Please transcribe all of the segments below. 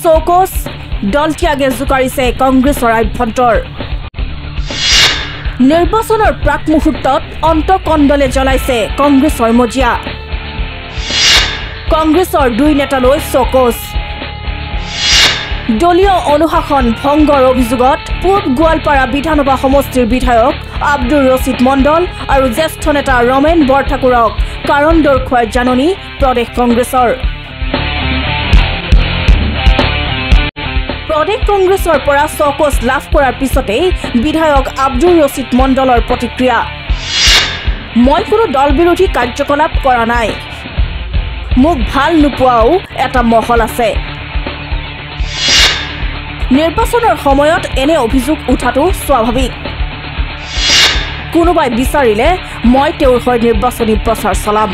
চৌকছ দল ত্যাগে জোকাৰিছে কংগ্ৰেছৰ আভ্যন্তৰ নিৰ্বাচনৰ প্ৰাক মুহূৰ্তত অন্তকণ্ডলে জ্বলাইছে কংগ্ৰেছৰ মজিয়া কংগ্ৰেছৰ দুই নেতালৈ চৌকছ দলীয় অনুশাসন ভংগৰ অভিযোগত পূব গোৱালপাৰা বিধানসভা সমষ্টিৰ বিধায়ক আব্দুৰ ৰছিদ মণ্ডল আৰু জ্যেষ্ঠ নেতা ৰমেন বৰঠাকুৰক কাৰণ দৰ্শোৱাৰ জাননী প্ৰদেশ কংগ্ৰেছৰ প্ৰদেশ কংগ্ৰেছৰ পৰা চৌকছ লাভ কৰাৰ পিছতেই বিধায়ক আব্দুৰ ৰছিদ মণ্ডলৰ প্ৰতিক্ৰিয়া মই কোনো দল বিৰোধী কাৰ্যকলাপ কৰা নাই মোক ভাল নোপোৱাও এটা মহল আছে নিৰ্বাচনৰ সময়ত এনে অভিযোগ উঠাটো স্বাভাৱিক কোনোবাই বিচাৰিলে মই তেওঁৰ হৈ নিৰ্বাচনী প্ৰচাৰ চলাম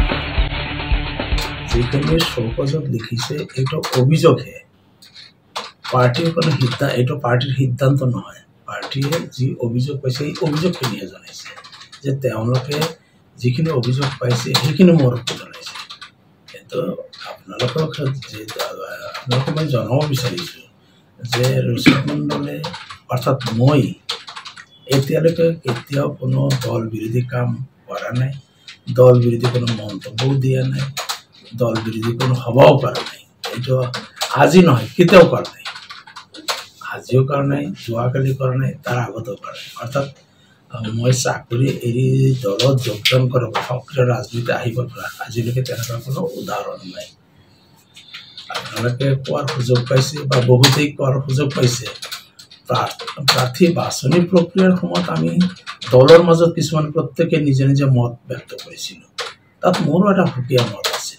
যিখিনি চৌকছত লিখিছে এইটো অভিযোগহে পাৰ্টিৰ কোনো সিদ্ধান্ত এইটো পাৰ্টিৰ সিদ্ধান্ত নহয় পাৰ্টিয়ে যি অভিযোগ পাইছে এই অভিযোগখিনিহে জনাইছে যে তেওঁলোকে যিখিনি অভিযোগ পাইছে সেইখিনি মোৰ জনাইছে কিন্তু আপোনালোকক মই জনাব বিচাৰিছোঁ যে ৰছিদ মণ্ডলে অৰ্থাৎ মই এতিয়ালৈকে কেতিয়াও কোনো দল বিৰোধী কাম কৰা নাই দল বিৰোধী কোনো মন্তব্যও দিয়া নাই দল বিৰোধী কোনো সভাও কৰা নাই এইটো আজি নহয় কেতিয়াও কৰা নাই আজিও কৰা নাই যোৱাকালি কৰা নাই তাৰ আগতেও কৰা নাই অৰ্থাৎ মই চাকৰি এৰি দলত যোগদান কৰা সক্ৰিয় ৰাজনীতি আহিব পৰা আজিলৈকে তেনেকুৱা কোনো উদাহৰণ নাই আপোনালোকে কোৱাৰ সুযোগ পাইছে বা বহুতেই কোৱাৰ সুযোগ পাইছে প্ৰাৰ্থী বাছনি প্ৰক্ৰিয়াৰ সময়ত আমি দলৰ মাজত কিছুমান প্ৰত্যেকে নিজে নিজে মত ব্যক্ত কৰিছিলোঁ তাত মোৰো এটা সুকীয়া মত আছে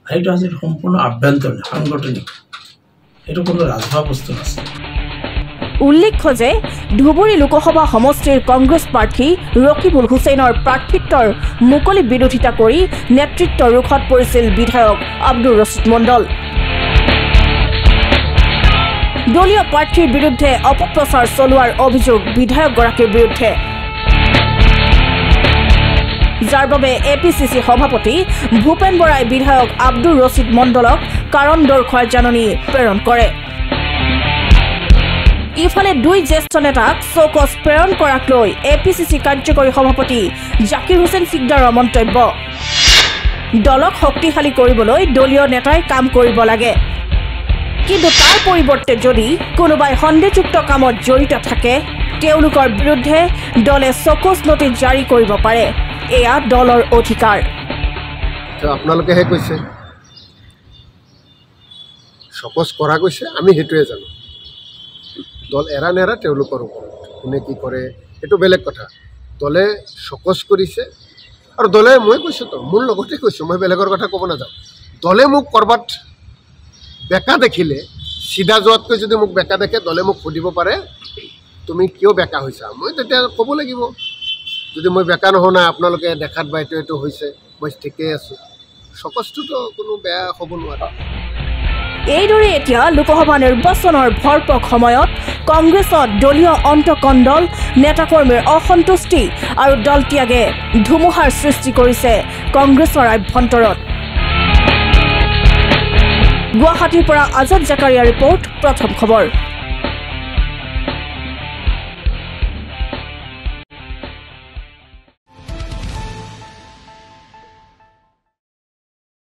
সেইটো আজি সম্পূৰ্ণ আভ্যন্তৰীণ সাংগঠনিক এইটো কোনো ৰাজহুৱা বস্তু নাছিল উল্লেখ্য যে ধুবুৰী লোকসভা সমষ্টিৰ কংগ্ৰেছ প্ৰাৰ্থী ৰকিবুল হুছেইনৰ প্ৰাৰ্থিত্বৰ মুকলি বিৰোধিতা কৰি নেতৃত্ব ৰুখত পৰিছিল বিধায়ক আব্দুৰ ৰছিদ মণ্ডল দলীয় প্ৰাৰ্থীৰ বিৰুদ্ধে অপপ্ৰচাৰ চলোৱাৰ অভিযোগ বিধায়কগৰাকীৰ বিৰুদ্ধে যাৰ বাবে এপিচিচি সভাপতি ভূপেন বৰাই বিধায়ক আব্দুৰ ৰছিদ মণ্ডলক কাৰণ দৰ্শোৱাৰ জাননী প্ৰেৰণ কৰে ইফালে দুই জ্যেষ্ঠ নেতাক চৌকছ প্ৰেৰণ কৰাক লৈ এপিচিচি কাৰ্যকৰী সভাপতি জাকিৰ হুছেইন সিকদাৰৰ মন্তব্য দলক শক্তিশালী কৰিবলৈ দলীয় নেতাই কাম কৰিব লাগে কিন্তু তাৰ পৰিৱৰ্তে যদি কোনোবাই সন্দেহযুক্ত কামত জড়িত থাকে তেওঁলোকৰ বিৰুদ্ধে দলে চৌকছ নটিচ জাৰি কৰিব পাৰে এয়া দলৰ অধিকাৰ আপোনালোকেহে কৈছে চৌকছ কৰা কৈছে আমি সেইটোৱে জানো দল এৰা নেৰা তেওঁলোকৰ ওপৰত কোনে কি কৰে এইটো বেলেগ কথা দলে চৌকছ কৰিছে আৰু দলে মই কৈছোঁ তো মোৰ লগতে কৈছোঁ মই বেলেগৰ কথা ক'ব নাযাওঁ দলে মোক ক'ৰবাত বেকা দেখিলে চিধা যোৱাতকৈ যদি মোক বেকা দেখে দলে মোক সুধিব পাৰে তুমি কিয় বেকা হৈছা মই তেতিয়া ক'ব লাগিব যদি মই বেকা নহওঁ নাই আপোনালোকে দেখাত বা এইটো হৈছে মই ঠিকেই আছোঁ চৌকছটোতো কোনো বেয়া হ'ব নোৱাৰে এইদৰে এতিয়া লোকসভা নিৰ্বাচনৰ ভৰপক সময়ত কংগ্ৰেছত দলীয় অন্তকণ্ডল নেতাকৰ্মীৰ অসন্তুষ্টি আৰু দল ত্যাগে ধুমুহাৰ সৃষ্টি কৰিছে কংগ্ৰেছৰ আভ্যন্তৰত গুৱাহাটীৰ পৰা আজাদ জাকাৰিয়া ৰিপৰ্ট প্ৰথম খবৰ